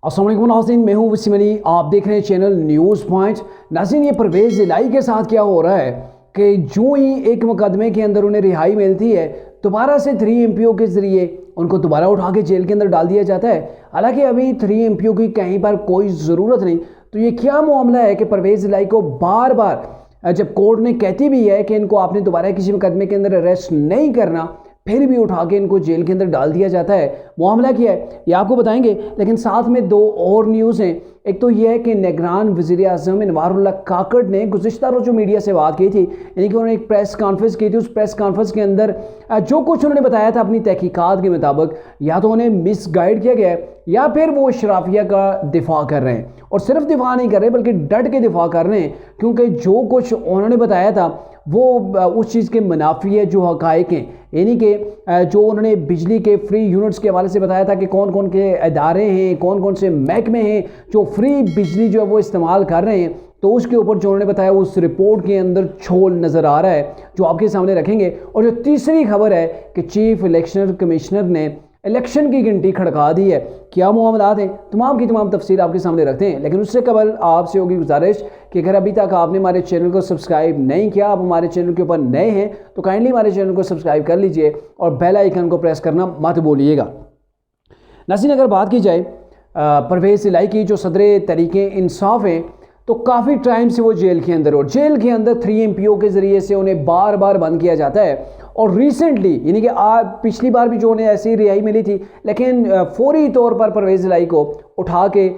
अस्सलाम वालेकुम नाज़रीन, मैं हूं वसीम अली। आप देख रहे हैं चैनल न्यूज़ पॉइंट। नाज़रीन, ये परवेज़ इलाही के साथ क्या हो रहा है कि जो ही एक मुकदमे के अंदर उन्हें रिहाई मिलती है, दोबारा से 3 MPO के ज़रिए उनको दोबारा उठा के जेल के अंदर डाल दिया जाता है। हालांकि अभी 3 MPO की कहीं पर कोई ज़रूरत नहीं। तो ये क्या मामला है कि परवेज़ इलाही को बार बार जब कोर्ट ने कहती भी है कि इनको आपने दोबारा किसी मुकदमे के अंदर अरेस्ट नहीं करना, फिर भी उठा के इनको जेल के अंदर डाल दिया जाता है। मामला क्या है ये आपको बताएंगे, लेकिन साथ में 2 और न्यूज़ हैं। एक तो यह है कि निगरान वज़ीर आज़म अनवारुल्लाह काकड़ ने गुज़िश्ता रोज़ जो मीडिया से बात की थी, यानी कि उन्होंने एक प्रेस कॉन्फ्रेंस की थी। उस प्रेस कॉन्फ्रेंस के अंदर जो कुछ उन्होंने बताया था अपनी तहकीकात के मुताबिक, या तो उन्हें मिसगाइड किया गया है या फिर वो शराफिया का दिफा कर रहे हैं। और सिर्फ दिफा नहीं कर रहे बल्कि डट के दिफा कर रहे हैं, क्योंकि जो कुछ उन्होंने बताया था वो उस चीज़ के मुनाफी है जो हक़ाइक़ हैं। यानी कि जो उन्होंने बिजली के फ्री यूनिट्स के हवाले से बताया था कि कौन कौन के इदारे हैं, कौन कौन से महकमे हैं जो फ्री बिजली जो है वो इस्तेमाल कर रहे हैं, तो उसके ऊपर जो उन्होंने बताया उस रिपोर्ट के अंदर छोल नज़र आ रहा है जो आपके सामने रखेंगे। और जो तीसरी खबर है कि चीफ इलेक्शन कमिश्नर ने इलेक्शन की घंटी खड़का दी है। क्या मामलात हैं, तमाम की तमाम तफसील आपके सामने रखते हैं। लेकिन उससे कबल आपसे होगी गुजारिश कि अगर अभी तक आपने हमारे चैनल को सब्सक्राइब नहीं किया, आप हमारे चैनल के ऊपर नए हैं, तो काइंडली हमारे चैनल को सब्सक्राइब कर लीजिए और बेल आइकन को प्रेस करना मत भूलिएगा। नाज़रीन, अगर बात की जाए परवेज़ इलाही की, जो सदर तहरीके इंसाफ हैं, तो काफ़ी टाइम से वो जेल के अंदर, और जेल के अंदर 3 MPO के ज़रिए से उन्हें बार बार बंद किया जाता है। और रिसेंटली यानी कि पिछली बार भी जो उन्हें ऐसी रिहाई मिली थी, लेकिन फौरी तौर पर परवेज़ इलाही को उठा के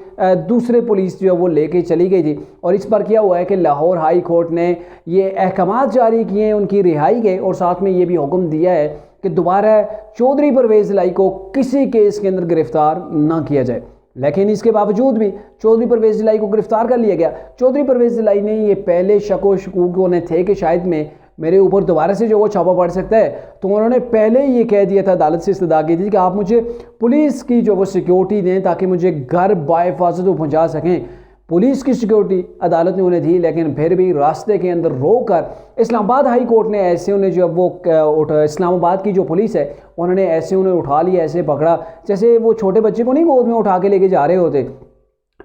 दूसरे पुलिस जो है वो लेके चली गई थी। और इस पर क्या हुआ है कि लाहौर हाई कोर्ट ने ये अहकामात जारी किए हैं उनकी रिहाई के, और साथ में ये भी हुक्म दिया है कि दोबारा चौधरी परवेज़ इलाही को किसी केस के अंदर गिरफ्तार ना किया जाए। लेकिन इसके बावजूद भी चौधरी परवेज़ इलाही को गिरफ्तार कर लिया गया। चौधरी परवेज़ इलाही ने ये पहले शक व शकूक होने थे कि शायद मेरे ऊपर दोबारा से जो वो छापा पड़ सकता है, तो उन्होंने पहले ये कह दिया था, अदालत से इस्तदा की थी कि आप मुझे पुलिस की जो वो सिक्योरिटी दें ताकि मुझे घर बाहिफाजत पहुँचा सकें। पुलिस की सिक्योरिटी अदालत ने उन्हें दी, लेकिन फिर भी रास्ते के अंदर रोक कर इस्लामाबाद हाई कोर्ट ने ऐसे उन्हें जो वो इस्लामाबाद की जो पुलिस है उन्होंने ऐसे उन्हें उठा लिया, ऐसे पकड़ा जैसे वो छोटे बच्चे को नहीं गोद में उठा के लेके जा रहे होते,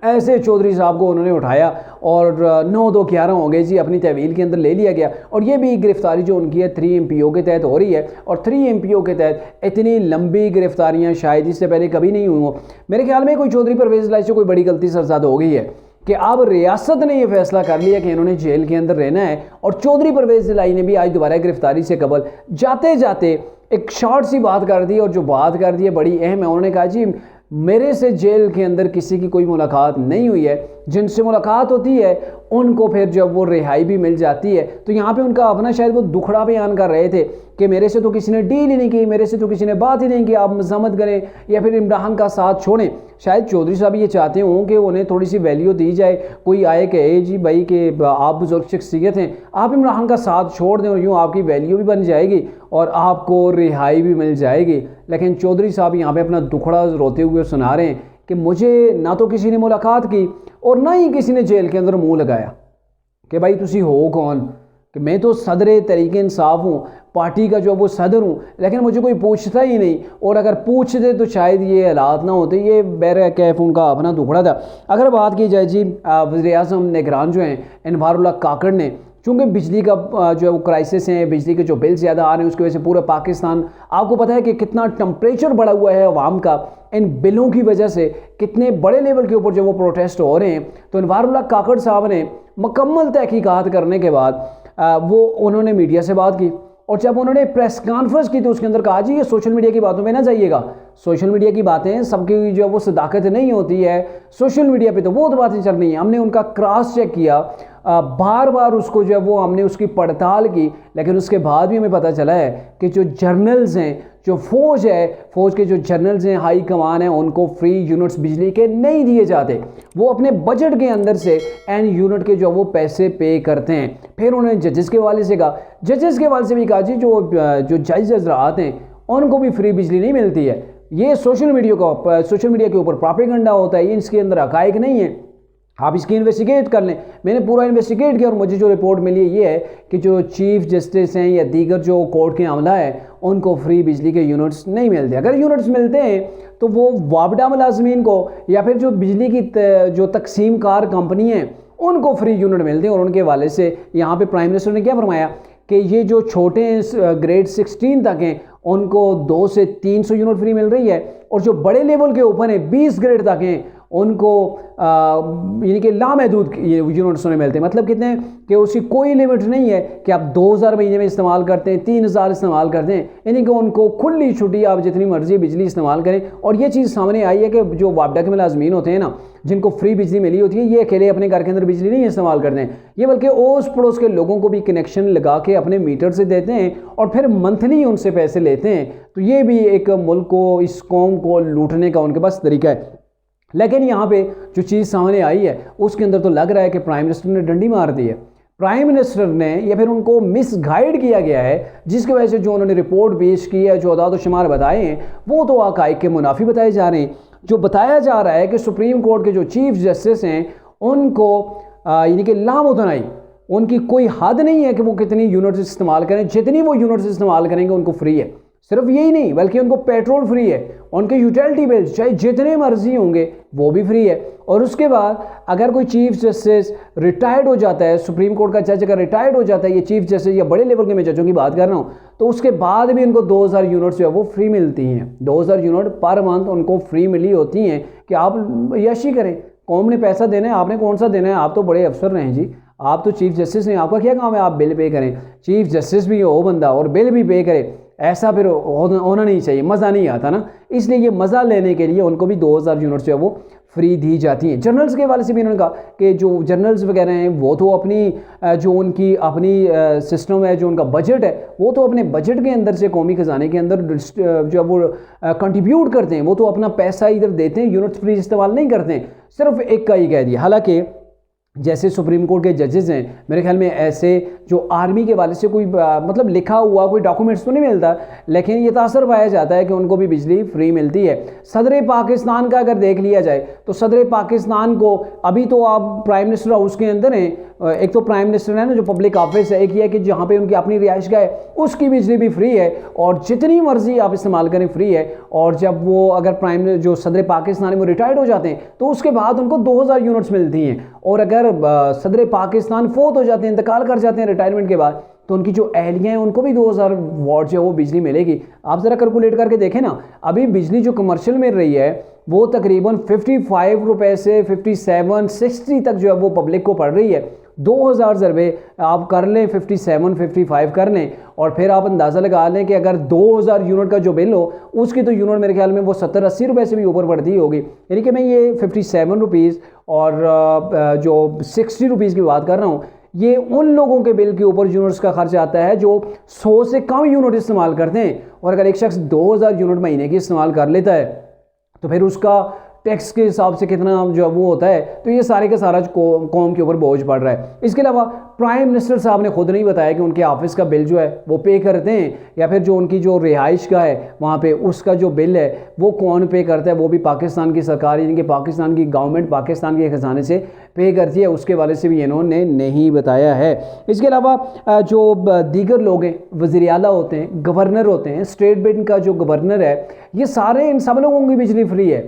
ऐसे चौधरी साहब को उन्होंने उठाया और 9-2-11 हो गए जी, अपनी तहवील के अंदर ले लिया गया। और ये भी गिरफ्तारी जो उनकी है 3 MPO के तहत हो रही है। और 3 MPO के तहत इतनी लंबी गिरफ्तारियां शायद इससे पहले कभी नहीं हुई हो। मेरे ख्याल में कोई चौधरी परवेज़ इलाही से कोई बड़ी गलती सरज़द हो गई है कि अब रियासत ने यह फैसला कर लिया कि इन्होंने जेल के अंदर रहना है। और चौधरी परवेज़ इलाही ने भी आज दोबारा गिरफ्तारी से कबल जाते जाते एक शॉर्ट सी बात कर दी, और जो बात कर दी है बड़ी अहम है। उन्होंने कहा जी, मेरे से जेल के अंदर किसी की कोई मुलाकात नहीं हुई है, जिनसे मुलाकात होती है उनको फिर जब वो रिहाई भी मिल जाती है। तो यहाँ पे उनका अपना शायद वो दुखड़ा बयान कर रहे थे कि मेरे से तो किसी ने डील ही नहीं की, मेरे से तो किसी ने बात ही नहीं की, आप मज़म्मत करें या फिर इमरान का साथ छोड़ें। शायद चौधरी साहब ये चाहते हों कि उन्हें थोड़ी सी वैल्यू दी जाए, कोई आए कि जी भाई कि आप बुजुर्ग शख्सियत हैं, आप इमरान का साथ छोड़ दें और यूँ आपकी वैल्यू भी बन जाएगी और आपको रिहाई भी मिल जाएगी। लेकिन चौधरी साहब यहाँ पे अपना दुखड़ा रोते हुए सुना रहे हैं कि मुझे ना तो किसी ने मुलाकात की और ना ही किसी ने जेल के अंदर मुंह लगाया कि भाई तुसी हो कौन, कि मैं तो सदर तहरीक इंसाफ हूँ, पार्टी का जो वो सदर हूँ, लेकिन मुझे कोई पूछता ही नहीं। और अगर पूछते तो शायद ये हालात ना होते। ये बैर कैफ उनका अपना दुखड़ा था। अगर बात की जाए जी, वज़ीर आज़म निगरान जो हैं अनवारुल्लाह काकड़ ने, चूँकि बिजली का जो है वो क्राइसिस है, बिजली के जो बिल ज़्यादा आ रहे हैं उसकी वजह से पूरा पाकिस्तान, आपको पता है कि कितना टेम्परेचर बढ़ा हुआ है अवाम का, इन बिलों की वजह से कितने बड़े लेवल के ऊपर जो वो प्रोटेस्ट हो रहे हैं। तो अनवारुल्लाह काकड़ साहब ने मुकम्मल तहकीकात करने के बाद वो उन्होंने मीडिया से बात की, और जब उन्होंने प्रेस कॉन्फ्रेंस की तो उसके अंदर कहा जी ये सोशल मीडिया की बातों में ना जाइएगा, सोशल मीडिया की बातें सबकी जो वो सदाकत नहीं होती है, सोशल मीडिया पे तो बहुत बातें चल रही हैं। हमने उनका क्रॉस चेक किया, बार बार उसको जो है वो हमने उसकी पड़ताल की, लेकिन उसके बाद भी हमें पता चला है कि जो जर्नल्स हैं, जो फ़ौज है, फ़ौज के जो जर्नल्स हैं, हाई कमान है, उनको फ्री यूनिट्स बिजली के नहीं दिए जाते। वो अपने बजट के अंदर से एन यूनिट के जो वो पैसे पे करते हैं। फिर उन्होंने जजेस के वाले से कहा, जजेस के वाले से भी कहा जी जो जज हज़रात हैं उनको भी फ्री बिजली नहीं मिलती है। ये सोशल मीडिया के ऊपर प्रोपेगेंडा होता है, ये इसके अंदर हक़ाइक़ नहीं है। आप इसकी इन्वेस्टिगेट कर लें। मैंने पूरा इन्वेस्टिगेट किया और मुझे जो रिपोर्ट मिली है ये है कि जो चीफ जस्टिस हैं या दीगर जो कोर्ट के अमला है उनको फ्री बिजली के यूनिट्स नहीं मिलते। अगर यूनिट्स मिलते हैं तो वो वापडा मुलाजमीन को या फिर जो बिजली की जो तकसीम कार कंपनी है उनको फ्री यूनिट मिलते हैं। और उनके हवाले से यहाँ पे प्राइम मिनिस्टर ने क्या फरमाया कि ये जो छोटे ग्रेड 16 तक हैं उनको 200 से 300 यूनिट फ्री मिल रही है, और जो बड़े लेवल के ऊपर है 20 ग्रेड तक हैं उनको यानी कि लामहदूद यूनिट्स उन्हें मिलते हैं। मतलब कितने कि उसकी कोई लिमिट नहीं है कि आप 2000 महीने में इस्तेमाल करते हैं, 3000 इस्तेमाल करते हैं, यानी कि उनको खुली छुट्टी आप जितनी मर्जी बिजली इस्तेमाल करें। और ये चीज़ सामने आई है कि जो वापडा के मुलाजमीन होते हैं ना जिनको फ्री बिजली मिली होती है ये अकेले अपने घर के अंदर बिजली नहीं इस्तेमाल करते हैं, ये बल्कि ओस पड़ोस के लोगों को भी कनेक्शन लगा के अपने मीटर से देते हैं और फिर मंथली उनसे पैसे लेते हैं। तो ये भी एक मुल्क को, इस कौम को लूटने का उनके पास तरीका है। लेकिन यहाँ पे जो चीज़ सामने आई है उसके अंदर तो लग रहा है कि प्राइम मिनिस्टर ने डंडी मार दी है। प्राइम मिनिस्टर ने या फिर उनको मिसगाइड किया गया है, जिसकी वजह से जो उन्होंने रिपोर्ट पेश की है, जो अदाद शुमार बताए हैं वो तो हक़ाइक़ के मुनाफी बताए जा रहे हैं। जो बताया जा रहा है कि सुप्रीम कोर्ट के जो चीफ जस्टिस हैं उनको यानी कि लामुतनाई उनकी कोई हद नहीं है कि वो कितनी यूनिट्स इस्तेमाल करें, जितनी वो यूनिट्स इस्तेमाल करेंगे उनको फ्री है। सिर्फ यही नहीं बल्कि उनको पेट्रोल फ्री है, उनके यूटिलिटी बिल्स चाहे जितने मर्जी होंगे वो भी फ्री है। और उसके बाद अगर कोई चीफ जस्टिस रिटायर्ड हो जाता है, सुप्रीम कोर्ट का जज अगर रिटायर्ड हो जाता है, ये चीफ जस्टिस या बड़े लेवल के मैं जजों की बात कर रहा हूँ, तो उसके बाद भी उनको 2000 यूनिट्स जो है वो फ्री मिलती हैं। 2000 यूनिट पर मंथ उनको फ्री मिली होती हैं कि आप यशी करें। कौम ने पैसा देना है, आपने कौन सा देना है? आप तो बड़े अफसर रहे जी, आप तो चीफ जस्टिस हैं, आपका क्या काम है? आप बिल पे करें। चीफ जस्टिस भी हो बंदा और बिल भी पे करे, ऐसा फिर होना नहीं चाहिए, मज़ा नहीं आता ना। इसलिए ये मज़ा लेने के लिए उनको भी 2000 यूनिट्स जो है वो फ्री दी जाती हैं। जर्नल्स के हवाले से भी उन्होंने कहा कि जो जर्नल्स वगैरह हैं वो तो अपनी जो उनकी अपनी सिस्टम है, जो उनका बजट है वो तो अपने बजट के अंदर से कौमी ख़जाने के अंदर जो वो कंट्रीब्यूट करते हैं, वो तो अपना पैसा इधर देते हैं, यूनिट्स फ्री इस्तेमाल नहीं करते हैं। सिर्फ एक का ही कह दिया। हालाँकि जैसे सुप्रीम कोर्ट के जजेस हैं, मेरे ख्याल में ऐसे जो आर्मी के वाले से कोई मतलब लिखा हुआ कोई डॉक्यूमेंट्स तो नहीं मिलता, लेकिन ये तासर पाया जाता है कि उनको भी बिजली फ्री मिलती है। सदर पाकिस्तान का अगर देख लिया जाए तो सदर पाकिस्तान को अभी तो आप प्राइम मिनिस्टर हाउस के अंदर हैं, एक तो प्राइम मिनिस्टर है ना जो पब्लिक ऑफिस है, एक ये है कि जहाँ पे उनकी अपनी रिहाइशगाह है उसकी बिजली भी फ्री है और जितनी मर्जी आप इस्तेमाल करें फ्री है। और जब वो अगर प्राइम जो सदर पाकिस्तान है वो रिटायर्ड हो जाते हैं तो उसके बाद उनको 2000 यूनिट्स मिलती हैं। और अगर सदर पाकिस्तान फोत हो जाते हैं, इंतकाल कर जाते हैं रिटायरमेंट के बाद, तो उनकी जो एहलियाँ हैं उनको भी 2000 वाट जो है वो बिजली मिलेगी। आप ज़रा कैलकुलेट करके देखें ना, अभी बिजली जो कमर्शियल मिल रही है वो तकरीबन 55 रुपये से 57, 60 तक जो है वो पब्लिक को पड़ रही है। 2000 ज़रबे आप कर लें, 57, 55 कर लें और फिर आप अंदाज़ा लगा लें कि अगर 2000 यूनिट का जो बिल हो उसकी तो यूनिट मेरे ख्याल में वो 70-80 रुपये से भी ऊपर पड़ती होगी। यानी कि मैं ये 57 रुपीज़ और जो 60 रुपीज़ की बात कर रहा हूँ, ये उन लोगों के बिल के ऊपर यूनिट्स का खर्च आता है जो 100 से कम यूनिट इस्तेमाल करते हैं। और अगर एक शख्स 2000 यूनिट महीने की इस्तेमाल कर लेता है तो फिर उसका टैक्स के हिसाब से कितना जो है वो होता है, तो ये सारे का सारा कौम के ऊपर बोझ पड़ रहा है। इसके अलावा प्राइम मिनिस्टर साहब ने खुद नहीं बताया कि उनके ऑफिस का बिल जो है वो पे करते हैं या फिर जो उनकी जो रिहाइश का है वहाँ पे उसका जो बिल है वो कौन पे करता है, वो भी पाकिस्तान की सरकार यानी कि पाकिस्तान की गवर्नमेंट पाकिस्तान के खजाने से पे करती है, उसके वाले से भी इन्होंने नहीं बताया है। इसके अलावा जो दीगर लोग हैं, वज़ीर आला होते हैं, गवर्नर होते हैं, स्टेट बैंक का जो गवर्नर है, ये सारे इन सब लोगों की बिजली फ्री है।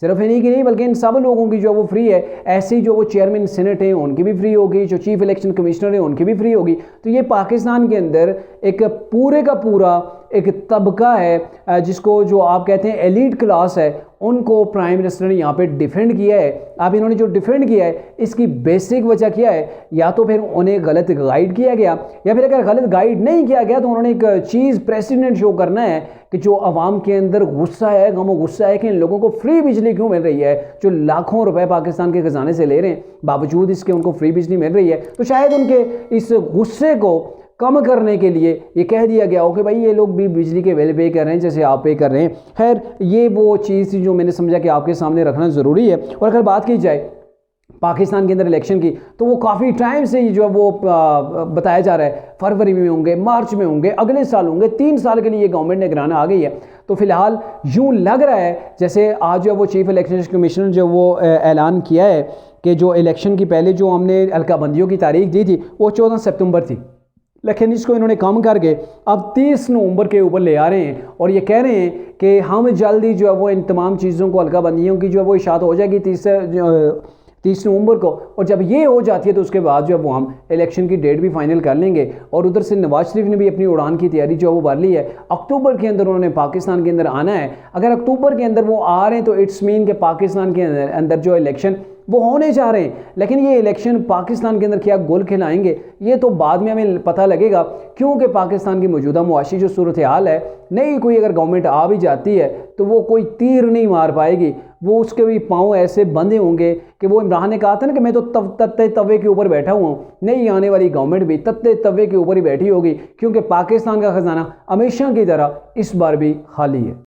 सिर्फ इन्हीं की नहीं बल्कि इन सब लोगों की जो वो फ्री है। ऐसे ही जो वो चेयरमैन सीनेट हैं उनकी भी फ्री होगी, जो चीफ इलेक्शन कमिश्नर हैं उनकी भी फ्री होगी। तो ये पाकिस्तान के अंदर एक पूरे का पूरा एक तबका है जिसको जो आप कहते हैं एलीट क्लास है, उनको प्राइम मिनिस्टर ने यहाँ पे डिफेंड किया है। अब इन्होंने जो डिफेंड किया है इसकी बेसिक वजह क्या है, या तो फिर उन्हें गलत गाइड किया गया या फिर अगर गलत गाइड नहीं किया गया तो उन्होंने एक चीज़ प्रेसिडेंट शो करना है कि जो आवाम के अंदर गुस्सा है, गम गुस्सा है कि इन लोगों को फ्री बिजली क्यों मिल रही है, जो लाखों रुपए पाकिस्तान के खजाने से ले रहे हैं बावजूद इसके उनको फ्री बिजली मिल रही है। तो शायद उनके इस गुस्से को कम करने के लिए ये कह दिया गया हो कि भाई ये लोग भी बिजली के बिल पे कर रहे हैं जैसे आप पे कर रहे हैं। खैर ये वो चीज़ थी जो मैंने समझा कि आपके सामने रखना ज़रूरी है। और अगर बात की जाए पाकिस्तान के अंदर इलेक्शन की, तो वो काफ़ी टाइम से जो है वो बताया जा रहा है फरवरी में होंगे, मार्च में होंगे, अगले साल होंगे, 3 साल के लिए ये गवर्नमेंट निगरान आ गई है। तो फिलहाल यूँ लग रहा है जैसे आज जो है वो चीफ इलेक्शन कमिश्नर जो वो ऐलान किया है कि जो इलेक्शन की पहले जो हमने हल्का बंदियों की तारीख दी थी वो 14 सितंबर थी, लेकिन इसको इन्होंने कम करके अब 30 नवंबर के ऊपर ले आ रहे हैं और ये कह रहे हैं कि हम जल्दी जो है वो इन तमाम चीज़ों को हल्का बंदियों की जो है वो इशात हो जाएगी 30 नवंबर को, और जब ये हो जाती है तो उसके बाद जो है वो हम इलेक्शन की डेट भी फाइनल कर लेंगे। और उधर से नवाज शरीफ ने भी अपनी उड़ान की तैयारी जो है वो भर ली है, अक्टूबर के अंदर उन्होंने पाकिस्तान के अंदर आना है। अगर अक्टूबर के अंदर वो आ रहे हैं तो इट्स मीन के पाकिस्तान के अंदर जो इलेक्शन वो होने जा रहे हैं, लेकिन ये इलेक्शन पाकिस्तान के अंदर क्या गोल खिलाएंगे ये तो बाद में हमें पता लगेगा, क्योंकि पाकिस्तान की मौजूदा मुआशी जो सूरत हाल है, नई कोई अगर गवर्नमेंट आ भी जाती है तो वो कोई तीर नहीं मार पाएगी, वो उसके भी पाँव ऐसे बंधे होंगे कि वो इमरान ने कहा था ना कि मैं तो तत्ते तवे के ऊपर बैठा हुआ हूँ, नई आने वाली गवर्नमेंट भी तत्ते तवे के ऊपर ही बैठी होगी, क्योंकि पाकिस्तान का खजाना हमेशा की तरह इस बार भी खाली है।